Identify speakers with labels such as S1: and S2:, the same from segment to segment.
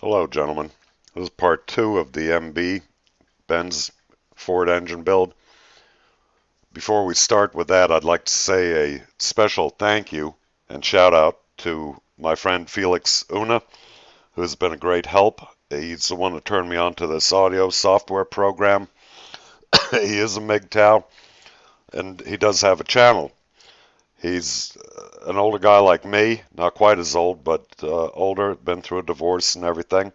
S1: Hello, gentlemen. This is part two of the MB Benz Ford engine build. Before we start with that, I'd like to say a special thank you and shout out to my friend Felix Una, who has been a great help. He's the one who turned me on to this audio software program. He is a MGTOW, and he does have a channel. He's an older guy like me, not quite as old, but older, been through a divorce and everything.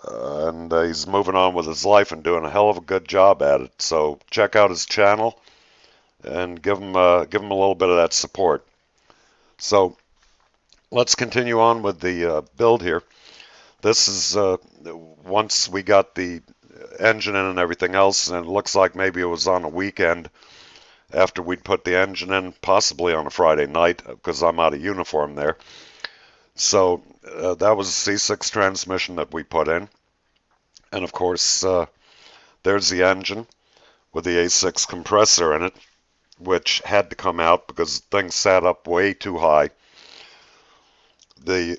S1: And he's moving on with his life and doing a hell of a good job at it. So check out his channel and give him a little bit of that support. So let's continue on with the build here. This is once we got the engine in and everything else, and it looks like maybe it was on a weekend after we'd put the engine in, possibly on a Friday night because I'm out of uniform there. So that was a C6 transmission that we put in, and of course there's the engine with the A6 compressor in it, which had to come out because things sat up way too high. The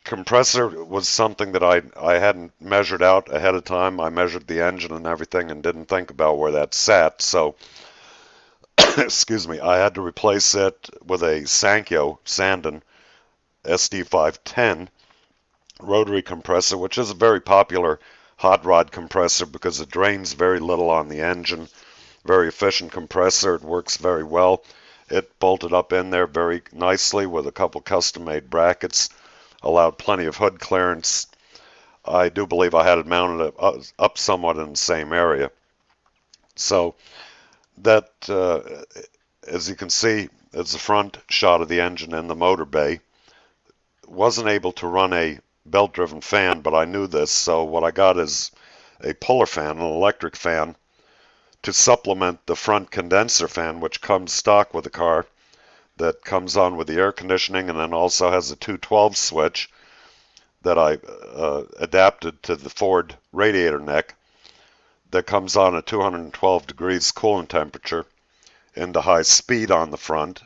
S1: compressor was something that I hadn't measured out ahead of time. I measured the engine and everything and didn't think about where that sat. So, excuse me, I had to replace it with a Sankyo Sandon SD510 rotary compressor, which is a very popular hot rod compressor because it drains very little on the engine. Very efficient compressor. It works very well. It bolted up in there very nicely with a couple custom-made brackets. Allowed plenty of hood clearance. I do believe I had it mounted up somewhat in the same area. So that, as you can see, is the front shot of the engine in the motor bay. Wasn't able to run a belt-driven fan, but I knew this, so what I got is a puller fan, an electric fan, to supplement the front condenser fan, which comes stock with the car, that comes on with the air conditioning and then also has a 212 switch that I adapted to the Ford radiator neck that comes on at 212 degrees coolant temperature into high speed on the front,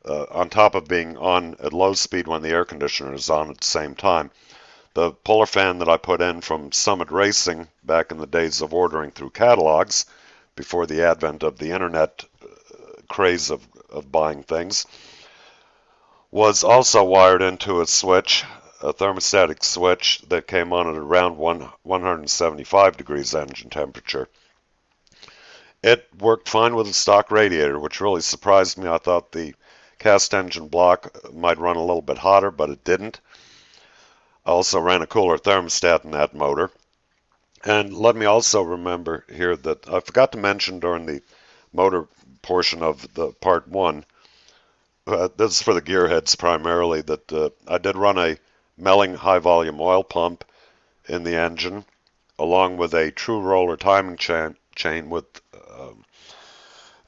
S1: on top of being on at low speed when the air conditioner is on at the same time. The puller fan that I put in from Summit Racing back in the days of ordering through catalogs, before the advent of the internet craze of buying things, was also wired into a switch, a thermostatic switch that came on at around 175 degrees engine temperature. It worked fine with a stock radiator, which really surprised me. I thought the cast engine block might run a little bit hotter, but it didn't. I also ran a cooler thermostat in that motor. And let me also remember here that I forgot to mention during the motor portion of the part one, this is for the gearheads primarily, that I did run a Melling high volume oil pump in the engine, along with a true roller timing chain with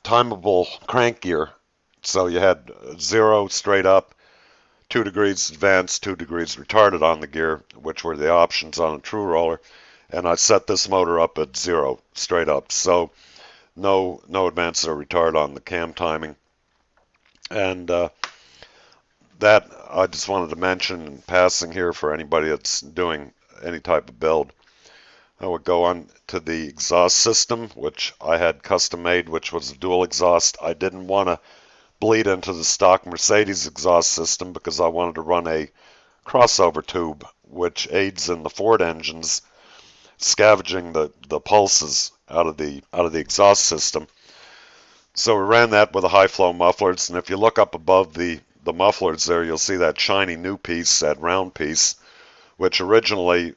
S1: timable crank gear. So you had 0 straight up, 2 degrees advanced, 2 degrees retarded on the gear, which were the options on a true roller. And I set this motor up at 0 straight up, so no advance or retard on the cam timing. And that I just wanted to mention in passing here for anybody that's doing any type of build. I would go on to the exhaust system, which I had custom made, which was a dual exhaust. I didn't want to bleed into the stock Mercedes exhaust system because I wanted to run a crossover tube, which aids in the Ford engines scavenging the pulses out of the exhaust system. So we ran that with the high flow mufflers, and if you look up above the mufflers there, you'll see that shiny new piece, that round piece, which originally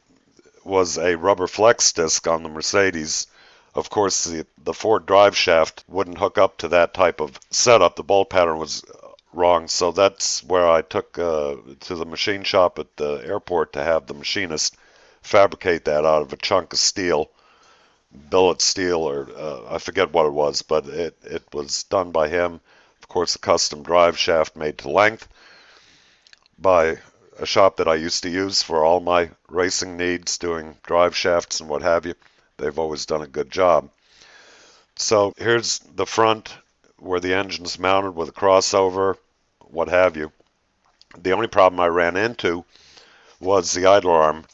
S1: was a rubber flex disc on the Mercedes. Of course, the Ford drive shaft wouldn't hook up to that type of setup. The bolt pattern was wrong, so that's where I took to the machine shop at the airport to have the machinist fabricate that out of a chunk of steel, billet steel, or I forget what it was, but it was done by him. Of course, a custom drive shaft made to length by a shop that I used to use for all my racing needs, doing drive shafts and what have you. They've always done a good job. So here's the front where the engine's mounted with a crossover, what have you. The only problem I ran into was the idler arm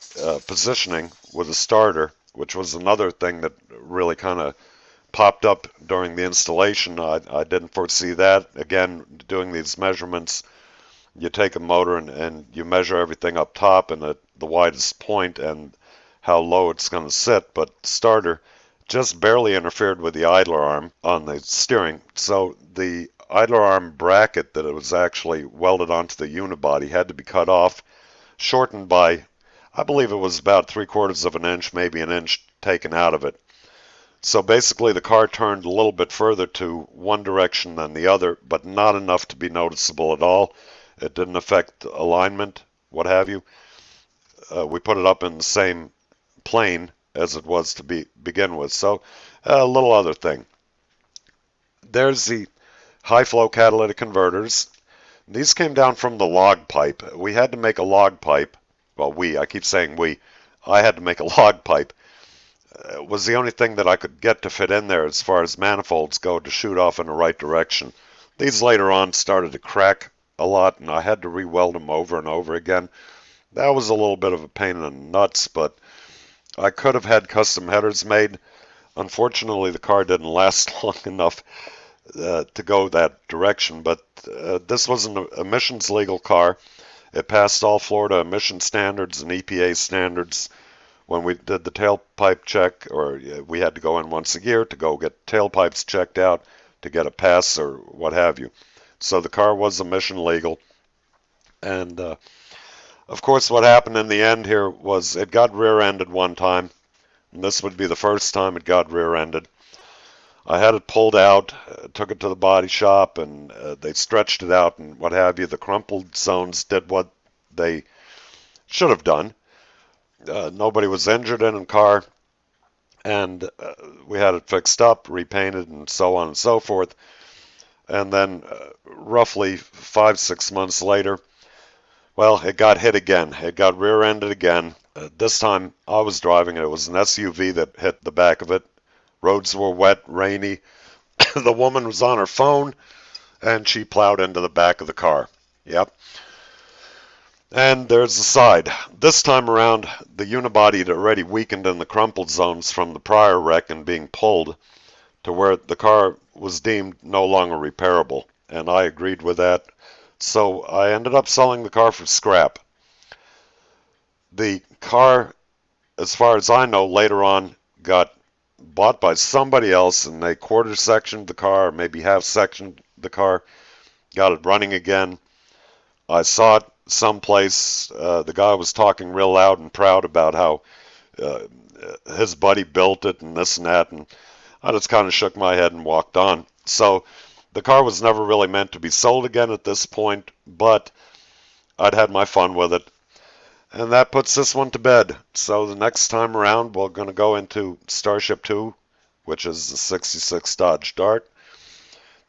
S1: positioning with the starter, which was another thing that really kind of popped up during the installation. I didn't foresee that. Again, doing these measurements, you take a motor and you measure everything up top and at the widest point and how low it's going to sit, but starter just barely interfered with the idler arm on the steering. So the idler arm bracket that it was actually welded onto the unibody had to be cut off, shortened by, I believe it was about 3/4 of an inch, maybe an inch taken out of it. So basically the car turned a little bit further to one direction than the other, but not enough to be noticeable at all. It didn't affect alignment, what have you. We put it up in the same plane as it was to begin with. So a little other thing. There's the high flow catalytic converters. These came down from the log pipe. We had to make a log pipe. Well, I keep saying we. I had to make a log pipe. It was the only thing that I could get to fit in there as far as manifolds go to shoot off in the right direction. These later on started to crack a lot, and I had to re-weld them over and over again. That was a little bit of a pain in the nuts, but I could have had custom headers made. Unfortunately, the car didn't last long enough to go that direction, but this was an emissions legal car. It passed all Florida emission standards and EPA standards. When we did the tailpipe check, or we had to go in once a year to go get tailpipes checked out to get a pass or what have you. So the car was emission legal. And of course, what happened in the end here was it got rear-ended one time. And this would be the first time it got rear-ended. I had it pulled out, took it to the body shop, and they stretched it out and what have you. The crumpled zones did what they should have done. Nobody was injured in the car, and we had it fixed up, repainted, and so on and so forth. And then roughly 5-6 months later, well, it got hit again. It got rear-ended again. This time I was driving it. It was an SUV that hit the back of it. Roads were wet, rainy. The woman was on her phone, and she plowed into the back of the car. Yep. And there's the side. This time around, the unibody had already weakened in the crumpled zones from the prior wreck and being pulled to where the car was deemed no longer repairable. And I agreed with that. So I ended up selling the car for scrap. The car, as far as I know, later on got bought by somebody else, and they quarter sectioned the car, maybe half sectioned the car, got it running again. I saw it someplace. The guy was talking real loud and proud about how his buddy built it and this and that, and I just kind of shook my head and walked on. So the car was never really meant to be sold again at this point, but I'd had my fun with it. And that puts this one to bed. So the next time around, we're going to go into Starship 2, which is the 66 Dodge Dart.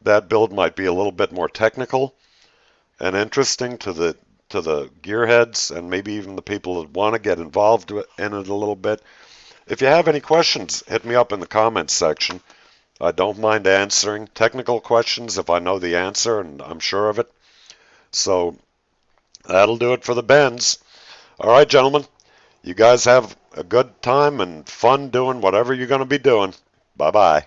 S1: That build might be a little bit more technical and interesting to the gearheads and maybe even the people that want to get involved in it a little bit. If you have any questions, hit me up in the comments section. I don't mind answering technical questions if I know the answer and I'm sure of it. So that'll do it for the bends. All right, gentlemen, you guys have a good time and fun doing whatever you're going to be doing. Bye-bye.